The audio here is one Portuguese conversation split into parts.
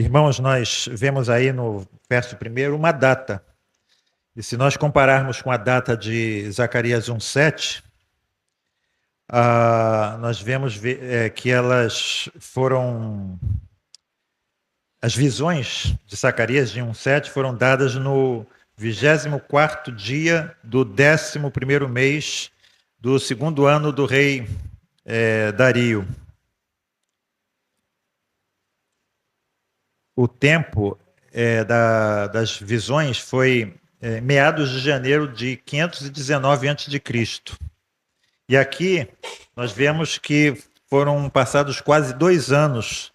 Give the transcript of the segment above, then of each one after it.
Irmãos, nós vemos aí no verso 1 uma data. E se nós compararmos com a data de Zacarias 1:7, nós vemos que elas foram... As visões de Zacarias de 1:7 foram dadas no 24º dia do 11º mês do segundo ano do rei Dario. O tempo das visões foi meados de janeiro de 519 a.C. E aqui nós vemos que foram passados quase 2 anos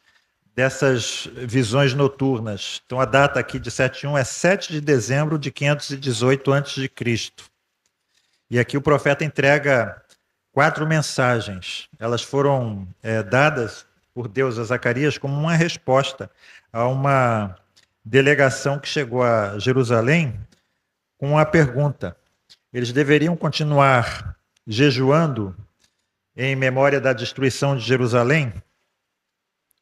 dessas visões noturnas. Então a data aqui de 7:1 é 7 de dezembro de 518 a.C. E aqui o profeta entrega 4 mensagens. Elas foram dadas por Deus a Zacarias como uma resposta a uma delegação que chegou a Jerusalém com uma pergunta. Eles deveriam continuar jejuando em memória da destruição de Jerusalém?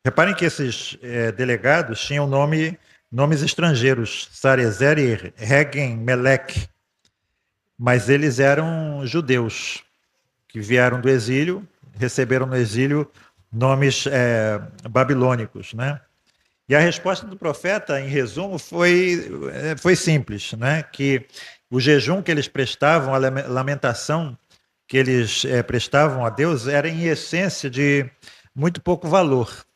Reparem que esses delegados tinham nomes estrangeiros, Sarezer e Regen-Melech, mas eles eram judeus que vieram do exílio, receberam no exílio nomes babilônicos, né? E a resposta do profeta, em resumo, foi simples, né? Que o jejum que eles prestavam, a lamentação que eles prestavam a Deus, era em essência de muito pouco valor,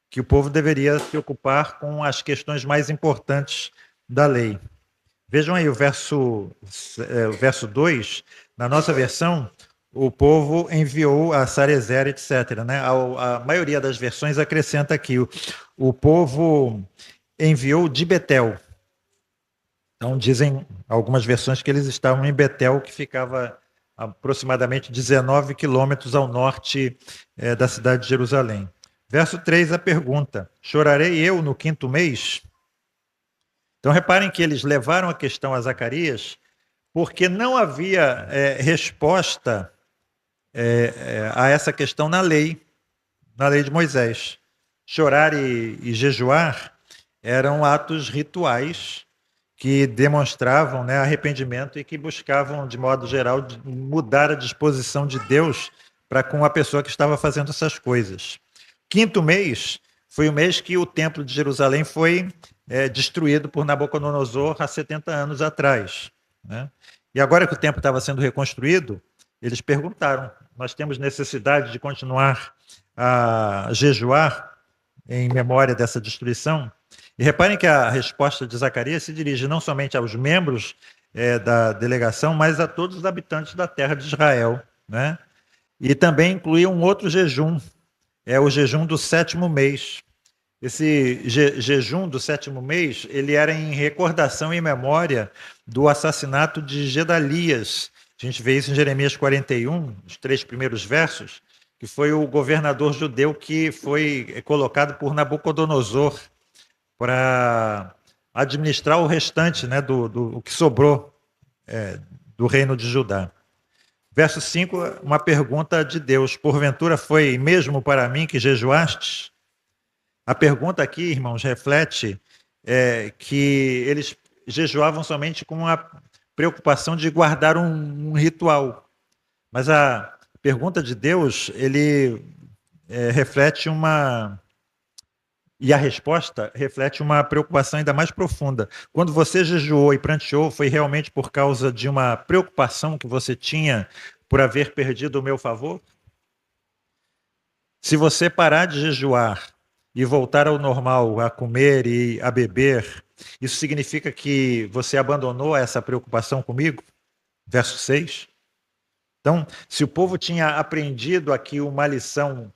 que o povo deveria se ocupar com as questões mais importantes da lei. Vejam aí o verso 2, na nossa versão, o povo enviou a Sarezer, etc. Né? A maioria das versões acrescenta aqui, o povo enviou de Betel. Então dizem algumas versões que eles estavam em Betel, que ficava aproximadamente 19 quilômetros ao norte da cidade de Jerusalém. Verso 3, a pergunta: chorarei eu no 5º mês? Então reparem que eles levaram a questão a Zacarias porque não havia resposta a essa questão na lei de Moisés. Chorar e jejuar eram atos rituais que demonstravam arrependimento e que buscavam, de modo geral, mudar a disposição de Deus para com a pessoa que estava fazendo essas coisas. 5º mês foi o mês que o templo de Jerusalém foi destruído por Nabucodonosor há 70 anos atrás, né? E agora que o templo estava sendo reconstruído, eles perguntaram: nós temos necessidade de continuar a jejuar em memória dessa destruição? E reparem que a resposta de Zacarias se dirige não somente aos membros da delegação, mas a todos os habitantes da terra de Israel, né? E também inclui um outro jejum, o jejum do 7º mês. Esse jejum do 7º mês, ele era em recordação e memória do assassinato de Gedalias. A gente vê isso em Jeremias 41, os 3 primeiros versos, que foi o governador judeu que foi colocado por Nabucodonosor para administrar o restante, né, do que sobrou do reino de Judá. Verso 5, uma pergunta de Deus: porventura foi mesmo para mim que jejuastes? A pergunta aqui, irmãos, reflete que eles jejuavam somente com a preocupação de guardar um ritual. Mas a pergunta de Deus, ele reflete e a resposta reflete uma preocupação ainda mais profunda. Quando você jejuou e pranteou, foi realmente por causa de uma preocupação que você tinha por haver perdido o meu favor? Se você parar de jejuar e voltar ao normal, a comer e a beber, isso significa que você abandonou essa preocupação comigo? Verso 6. Então, se o povo tinha aprendido aqui uma lição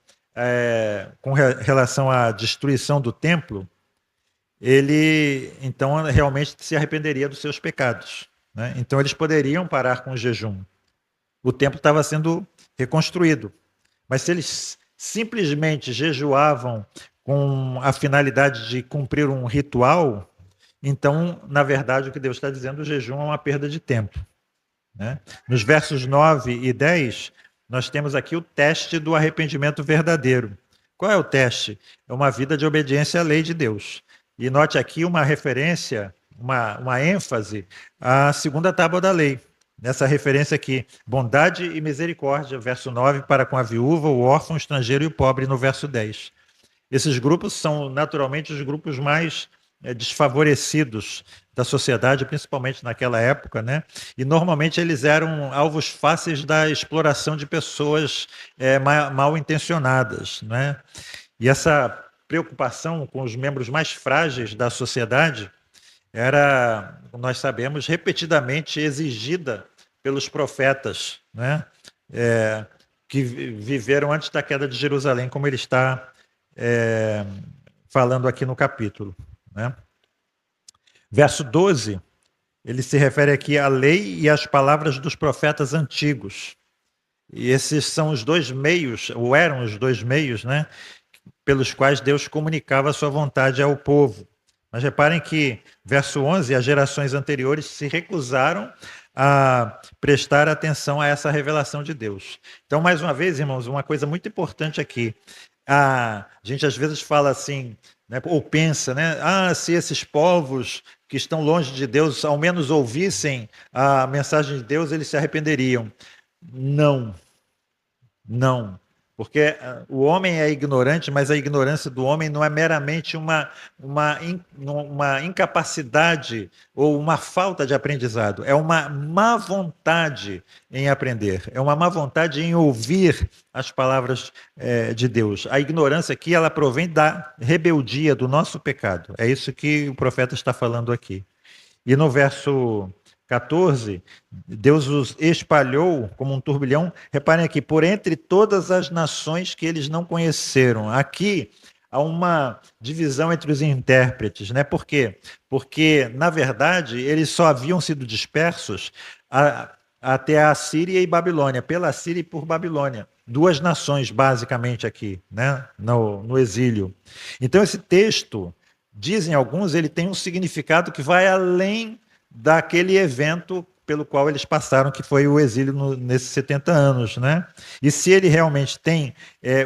com relação à destruição do templo, ele então realmente se arrependeria dos seus pecados, né? Então eles poderiam parar com o jejum. O templo estava sendo reconstruído. Mas se eles simplesmente jejuavam com a finalidade de cumprir um ritual, então, na verdade, o que Deus está dizendo, o jejum é uma perda de tempo, né? Nos versos 9 e 10, nós temos aqui o teste do arrependimento verdadeiro. Qual é o teste? É uma vida de obediência à lei de Deus. E note aqui uma referência, uma ênfase à segunda tábua da lei. Nessa referência aqui, bondade e misericórdia, verso 9, para com a viúva, o órfão, o estrangeiro e o pobre, no verso 10. Esses grupos são naturalmente os grupos mais desfavorecidos da sociedade, principalmente naquela época, né? E normalmente eles eram alvos fáceis da exploração de pessoas mal intencionadas, né? E essa preocupação com os membros mais frágeis da sociedade era, nós sabemos, repetidamente exigida pelos profetas, né? Que viveram antes da queda de Jerusalém, como ele está falando aqui no capítulo, né? Verso 12, ele se refere aqui à lei e às palavras dos profetas antigos. E esses são os dois meios, ou eram os dois meios, né, pelos quais Deus comunicava a sua vontade ao povo. Mas reparem que, verso 11, as gerações anteriores se recusaram a prestar atenção a essa revelação de Deus. Então, mais uma vez, irmãos, uma coisa muito importante aqui. A gente às vezes fala assim, né, ou pensa, né? Se esses povos que estão longe de Deus ao menos ouvissem a mensagem de Deus, eles se arrependeriam. Não, não. Porque o homem é ignorante, mas a ignorância do homem não é meramente uma incapacidade ou uma falta de aprendizado. É uma má vontade em aprender. É uma má vontade em ouvir as palavras de Deus. A ignorância aqui, ela provém da rebeldia, do nosso pecado. É isso que o profeta está falando aqui. E no verso 14, Deus os espalhou como um turbilhão. Reparem aqui, por entre todas as nações que eles não conheceram. Aqui há uma divisão entre os intérpretes, né? Por quê? Porque, na verdade, eles só haviam sido dispersos até a Síria e Babilônia, pela Síria e por Babilônia. Duas nações, basicamente, aqui, né? No exílio. Então, esse texto, dizem alguns, ele tem um significado que vai além daquele evento pelo qual eles passaram, que foi o exílio nesses 70 anos, né? E se ele realmente tem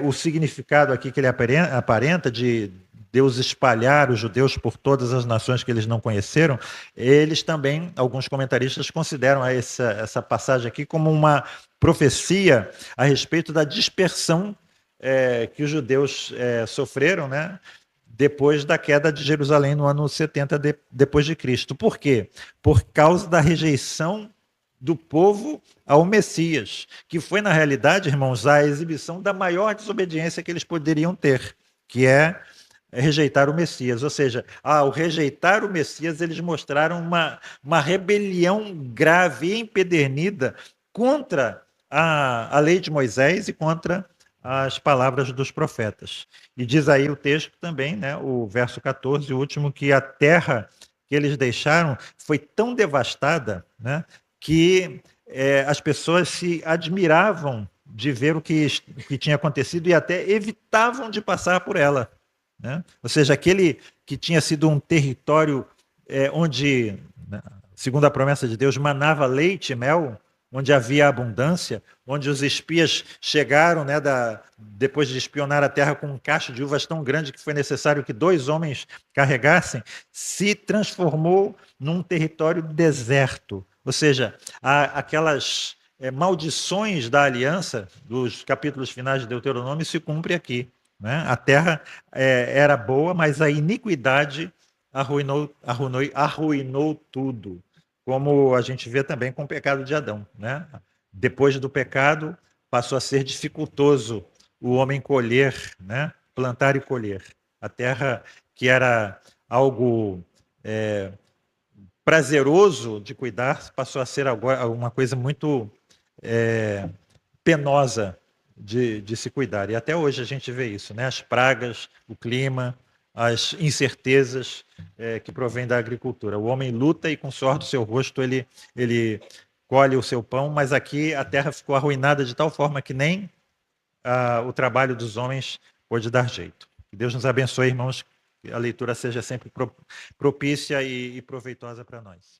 o significado aqui que ele aparenta de Deus espalhar os judeus por todas as nações que eles não conheceram, eles também, alguns comentaristas, consideram essa passagem aqui como uma profecia a respeito da dispersão que os judeus sofreram, né? Depois da queda de Jerusalém no ano 70 depois de Cristo. Por quê? Por causa da rejeição do povo ao Messias, que foi, na realidade, irmãos, a exibição da maior desobediência que eles poderiam ter, que é rejeitar o Messias. Ou seja, ao rejeitar o Messias, eles mostraram uma rebelião grave e empedernida contra a lei de Moisés e contra as palavras dos profetas. E diz aí o texto também, né, o verso 14, o último, que a terra que eles deixaram foi tão devastada, né, que as pessoas se admiravam de ver o que tinha acontecido e até evitavam de passar por ela, né? Ou seja, aquele que tinha sido um território onde, né, segundo a promessa de Deus, manava leite e mel, onde havia abundância, onde os espias chegaram, né, depois de espionar a terra com um cacho de uvas tão grande que foi necessário que 2 homens carregassem, se transformou num território deserto. Ou seja, aquelas maldições da aliança dos capítulos finais de Deuteronômio se cumpre aqui, né? A terra era boa, mas a iniquidade arruinou tudo, como a gente vê também com o pecado de Adão, né? Depois do pecado, passou a ser dificultoso o homem colher, né? Plantar e colher. A terra, que era algo prazeroso de cuidar, passou a ser agora uma coisa muito penosa de se cuidar. E até hoje a gente vê isso, né? As pragas, o clima, as incertezas que provêm da agricultura. O homem luta e com suor do seu rosto ele colhe o seu pão, mas aqui a terra ficou arruinada de tal forma que nem o trabalho dos homens pôde dar jeito. Que Deus nos abençoe, irmãos, que a leitura seja sempre propícia e proveitosa para nós.